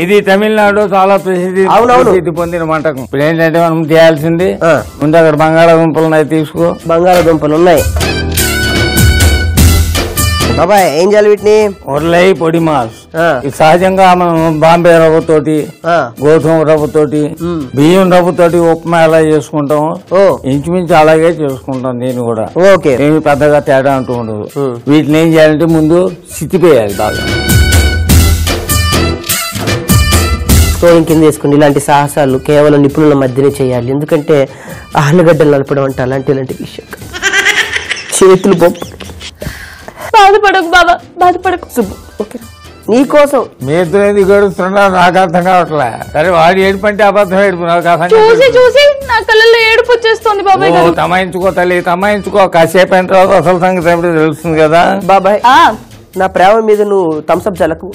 ఇది తమిళనాడు చాలా ప్రసిద్ధి పొందిన వంటకం. ఇప్పుడు ఏంటంటే మనం చేయాల్సింది ముందు అక్కడ బంగాళాదుంపలు ఉన్నాయి, తీసుకో. బంగాళాదుంపలు ఉన్నాయి బాబాయ్. ఏం చేయాలి వీటిని? ఉర్లై పొడి మాస్. సహజంగా మనం బాంబే రవ్వతోటి, గోధుమ రవ్వతోటి, బియ్యం రవ్వతోటి ఉప్మా ఎలా చేసుకుంటాం ఇంచుమించు అలాగే చేసుకుంటాం. దీన్ని కూడా ఏమి పెద్దగా తేడా అంటూ ఉండదు. వీటిని ఏం చేయాలంటే ముందు సిత్తిపోయాలి బాగా. కింద వేసుకోండి. ఇలాంటి సాహసాలు కేవలం నిపుణుల మధ్యనే చేయాలి. ఎందుకంటే ఆలుగడ్డలు నలపడం అంటే అలాంటి విషయం. చేతులు బాధపడకు బాబా, బాధపడకు. నీకోసం మీ ఇద్దరు గడుస్తున్నా నాకు అర్థం కావట్లే. సరే వాడు ఏడుపంటే అబద్ధం ఏడుపు. చూసి చూసి నా కళ్ళల్లో ఏడుపు వచ్చేస్తుంది బాబాయ్. తమాయించుకో తల్లి, తమాయించుకో. కాసేపు అయిన తర్వాత అసలు సంగతి ఎప్పుడు తెలుస్తుంది కదా బాబాయ్. నా ప్రేమ మీద నువ్వు థమ్స్అప్ చల్లకు.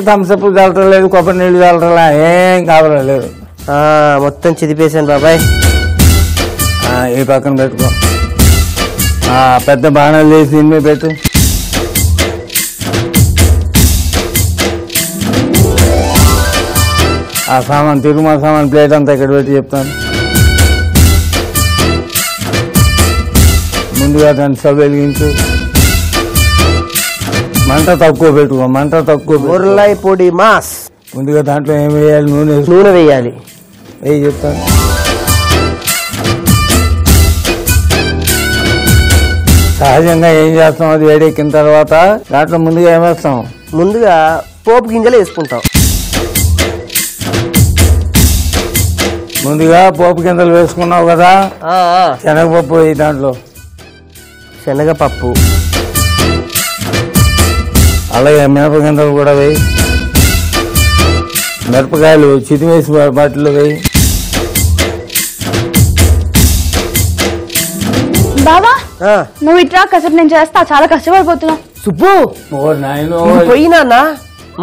థమ్స్అప్ చల్లలేదు, కొబ్బరి నీళ్ళు చల్లరా, ఏం కావలేదు. మొత్తం చిదిపేశాను బాబాయ్. ఈ పక్కన పెట్టుకో. పెద్ద బాణాలు చేసి దీని మీద పెట్టు. ఆ సామాన్ తిరుమల సామాన్ ప్లేట్ అంతా ఇక్కడ పెట్టి చెప్తాను. ముందుగా దాన్ని స్టవ్ వెలిగించు. మంట తక్కువ పెట్టుకో, మంట తక్కువ. ఉర్లై పొడి మాస్. ముందుగా దాంట్లో ఏం వేయాలి? నూనె వేయాలి. చెప్తాను. సహజంగా ఏం చేస్తాం, అది వేడెక్కిన తర్వాత దాంట్లో ముందుగా ఏమేస్తాం? ముందుగా పోపు గింజలు వేసుకుంటాం. ముందుగా పోపు గింజలు వేసుకున్నావు కదా, శనగపప్పు వేయి. దాంట్లో శనగపప్పు, అలాగే మిరప గింజలు కూడా వేయి. మిరపకాయలు చితివేసి బాటిల్లో వేయి. బాబా నువ్వు ఇట్లా కష్టపడి నేను చేస్తా, చాలా కష్టపడిపోతున్నా. సుబ్బు పోయినా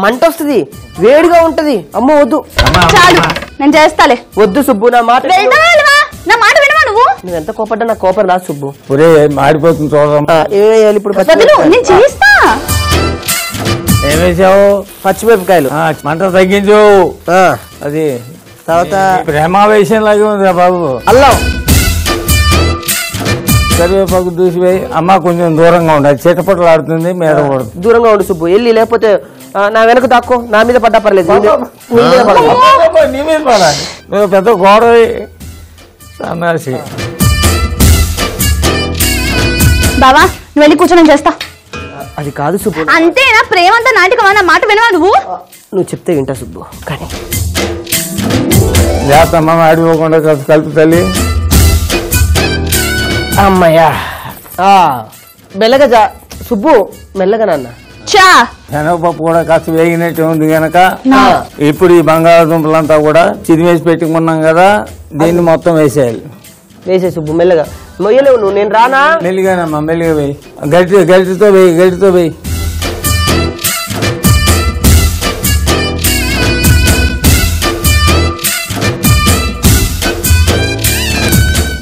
మంట వస్తుంది, వేడిగా ఉంటది. అమ్మ వద్దు, చాలు నేను చేస్తాలే. వద్దు సుబ్బు, నా మాట నా మాట వినవా నువ్వు? నువ్వు ఎంత కోపడ్డా నా కోపం రాదు సుబ్బు. మాడిపోతుంది చూడమ్మా. ఏం వేయాలి ఇప్పుడు? నేను చేస్తా. ఏం వేసావు? పచ్చిమిరపకాయలు. మంట తగ్గించు. అది తర్వాత ప్రేమావేశం లాగే ఉంది బాబు. అల్లం, కరివేపాకు దూసిపోయి. అమ్మ కొంచెం దూరంగా ఉండాలి, చిటపట్లు ఆడుతుంది, మీద పడుతుంది. దూరంగా ఉండు సుబ్బు. వెళ్ళి లేకపోతే నా వెనక దాక్కో, నా మీద పడ్డా పర్లేదు. నీ మీద పడాలి. నువ్వు పెద్ద గోడ సన్నాసి. బాబా నువ్వు వెళ్ళి కూర్చో, నేను చేస్తా. అది కాదు సుబ్బు. అంతేనా? ప్రేమ అంతా నాటకమా? నా మాట వినవా నువ్వు? నువ్వు చెప్తే వింటా సుబ్బు. కానీ చేస్తామ్మా, ఆడిపోకుండా కలిపి తల్లి. అమ్మయ్యా, మెల్లగా సుబ్బు, మెల్లగా నాన్న. శనగపప్పు కూడా కాస్త వేగినట్టు ఉంది కనుక ఇప్పుడు ఈ బంగాళాదుంపలంతా కూడా చిదిమేసి పెట్టుకున్నాం కదా, దీన్ని మొత్తం వేసేయాలి. వేసే సుబ్బు మెల్లగా. మొయ్యలేవు నువ్వు, నేను రానా? మెల్లిగానమ్మా, మెల్లిగా వేయి. గరిటితో వేయి, గరిటితో వేయి.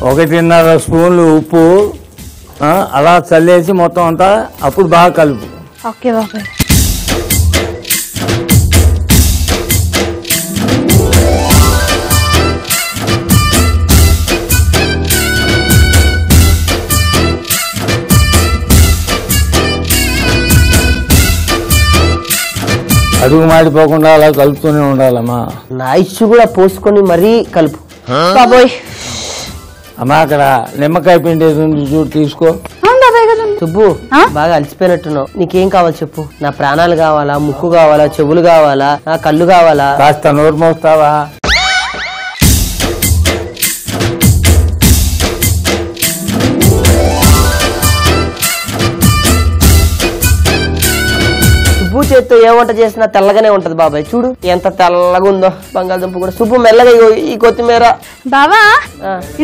1.5 స్పూన్లు ఉప్పు అలా చల్లేసి మొత్తం అంతా అప్పుడు బాగా కలుపు. ఓకే బాబాయ్. అడుగు మాడిపోకుండా అలా కలుపుతూనే ఉండాలమ్మా. నైస్ కూడా పోసుకొని మరీ కలుపు బాబోయ్. అమ్మా అక్కడ నిమ్మకాయ పిండి చూడు, తీసుకో. సుబ్బు బాగా అలసిపోయినట్టున్నావు. నీకేం కావాలి చెప్పు. నా ప్రాణాలు కావాలా, ముక్కు కావాలా, చెవులు కావాలా, నా కళ్ళు కావాలా? కాస్త నోరు మోస్తావా? సుబ్బు చేత్తో ఏ వంట చేసినా తెల్లగానే ఉంటది బాబాయ్. చూడు ఎంత తెల్లగా ఉందో బంగాళదుంప కూడా. సుబ్బు మెల్లగా ఈ కొత్తిమీర. బావా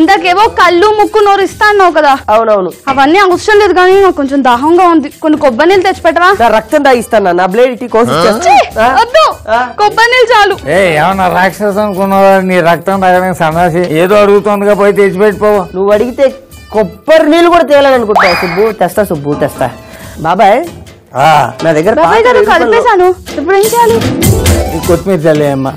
ఇంతకేవో కళ్ళు ముక్కు నోరు ఇస్తా అన్నావు కదా. అవునవును, అవన్నీ అవసరం లేదు, కానీ నాకు కొంచెం దాహంగా ఉంది. కొన్ని కొబ్బరి నీళ్ళు తెచ్చి పెట్టవా? నా రక్తం తాగిస్తాను, నా బ్లేడ్ ఇటు వద్దు, కొబ్బరి నీళ్ళు చాలు. ఏమన్నా రాక్షసం అనుకున్నావా? నీ రక్తం తాగడానికి సన్నాసి ఏదో అడుగుతుందిగా, పోయి తెచ్చిపెట్టిపోవు. నువ్వు అడిగితే కొబ్బరి నీళ్ళు కూడా తేయాలని అనుకుంటావు సుబ్బు. తెస్తా సుబ్బు, తెస్తా. బాబాయ్ నా దగ్గర బాబాయ్ గారు కలిపేశాను, ఇప్పుడు ఏం చేయాలి? ఈ కొత్తిమీర చల్లే అమ్మా.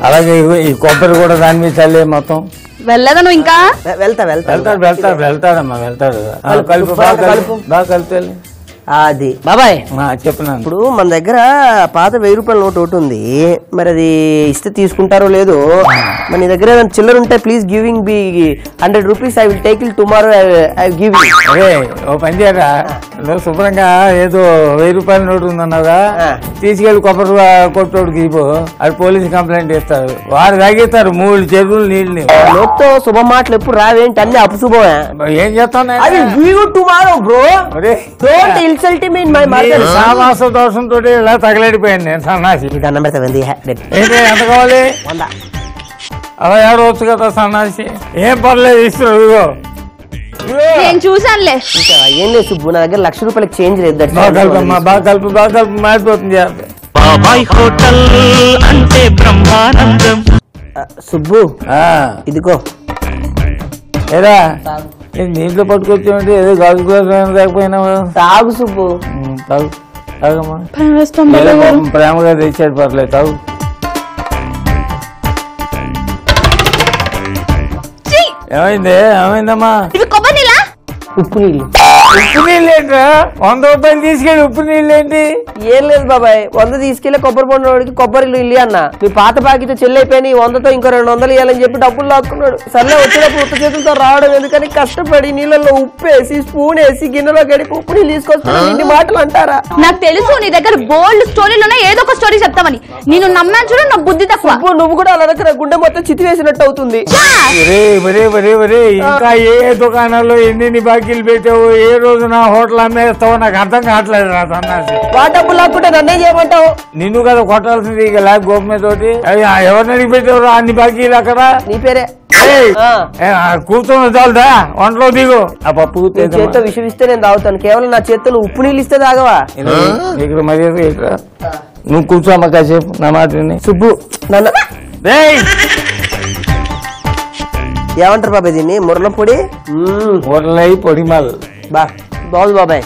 అలాగే ఈ కొబ్బరి కూడా దాని మీద చల్లే మొత్తం. వెళ్ళదా నువ్వు ఇంకా? వెళ్తాడమ్మా వెళ్తాడు. కలుపు బాగా కలుపు. అది బాబాయ్ చెప్పినా. ఇప్పుడు మన దగ్గర పాత 1000 రూపాయల నోట్ ఒకటి ఉంది, మరి అది ఇస్తే తీసుకుంటారో లేదో. మన నీ దగ్గర చిల్లర ఉంటే please giving be 100 rupees. I will take it tomorrow. I give you. అదే ఓ పని చేయరా, నువ్వు శుభ్రంగా ఏదో 1000 రూపాయల నోటు ఉందన్నావుగా, తీసుకెళ్లి కొబ్బరి కొట్టోడికి ఇవ్వు. అది పోలీసు కంప్లైంట్ ఇస్తారు, వారు తాగిస్తారు 3 చెరువులు నీళ్ళని. నోట్తో శుభ మాటలు ఎప్పుడు రావేంటి, అన్ని అపశుభమే. ఏం చేస్తాను tomorrow bro. Insult me my mother. సామాస దోషంతో ఇలా తగలడిపోయాను నేను సన్నాసి. దండం పెడతాంది. ఏంటి ఎంత కావాలి? 100. అలా ఏడవచ్చు కదా సన్నాసి. ఏం పర్లేదు ఇస్తారు. ఇదిగో నేను చూసానులే. ఏం లేదు సుబ్బు, నా దగ్గర 1,00,000 రూపాయలకి చేంజ్ లేదు. బాగా కలుపు మారిపోతుంది. బాబాయ్ హోటల్ అంటే బ్రహ్మానందం. సుబ్బు ఇదిగో ఏరా నీటిలో పట్టుకొచ్చామంటే ఏదో గాజు గ్లాస్ లేకపోయినా తాగు సుబ్బు. తాగు తాగమ్మా. ప్రేమగా తెచ్చాడు, పర్లేదు తాగు. ఏమైందమ్మా? ఇవి కొబ్బరి నీళ్ళ? ఉప్పు నీళ్ళు. ఉప్పు నీళ్ళు ఏంట్రా? 100 రూపాయలు తీసుకెళ్ళి ఉప్పు నీళ్ళు ఏంటి? ఏం లేదు బాబాయ్, 100 తీసుకెళ్లి కొబ్బరి బొండోడికి కొబ్బరి ఇల్లు అన్న. మీ పాత బాకీతో చెల్లైపోయి 100తో ఇంకో 200 ఇవ్వాలని చెప్పి డబ్బులు లాక్కున్నాడు. సర్లే వచ్చేటప్పుడు ఉత్త చేతులతో రావడం ఎందుకని కష్టపడి నీళ్ళలో ఉప్పు వేసి స్పూన్ వేసి గిన్నెలో గడిపి ఉప్పు నీళ్ళు తీసుకొస్తున్నాను. ఇన్ని మాటలు అంటారా? నాకు తెలుసు నీ దగ్గర బోల్డ్ స్టోరీలోనే ఏదో ఒక స్టోరీ చెప్తామని. నేను నమ్మాను చూడు, నా బుద్ధి తక్కువ. నువ్వు కూడా అలా దగ్గర గుండె మొత్తం చితి వేసినట్టు అవుతుంది. ఇంకా ఏ దుకాణాల్లో ఎన్ని బాకీలు పెట్టావు, ఏ రోజు నా హోటల్ అమ్మేస్తావో నాకు అర్థం కావట్లేదు. నా సన్నాసి వా డబ్బులు లాక్కుంటే నన్నే చేయమంటావు? నిన్ను కదా కొట్టాల్సింది గోపమే తోటి. ఎవరిని అడిగి పెట్టావు అన్ని బాకీలు అక్కడ? నీ పేరే. కూర్చొని చాలుదా, వంటలో దిగు. ఆ పప్పు చేత్తో విషయం ఇస్తే నేను తాగుతాను. కేవలం నా చేత్తో ఉప్పు నీళ్ళు ఇస్తే తాగవా? ఇక్కడ మర్యాద ఇక్కడ నువ్వు కూర్చోమ్మా కాసేపు నా మాటని. సుబ్బు నన్ను ఏమంటారు బాబాయ్ దీన్ని? మురళం పొడి. పొడి మాల్ బాగుంది బాబాయ్.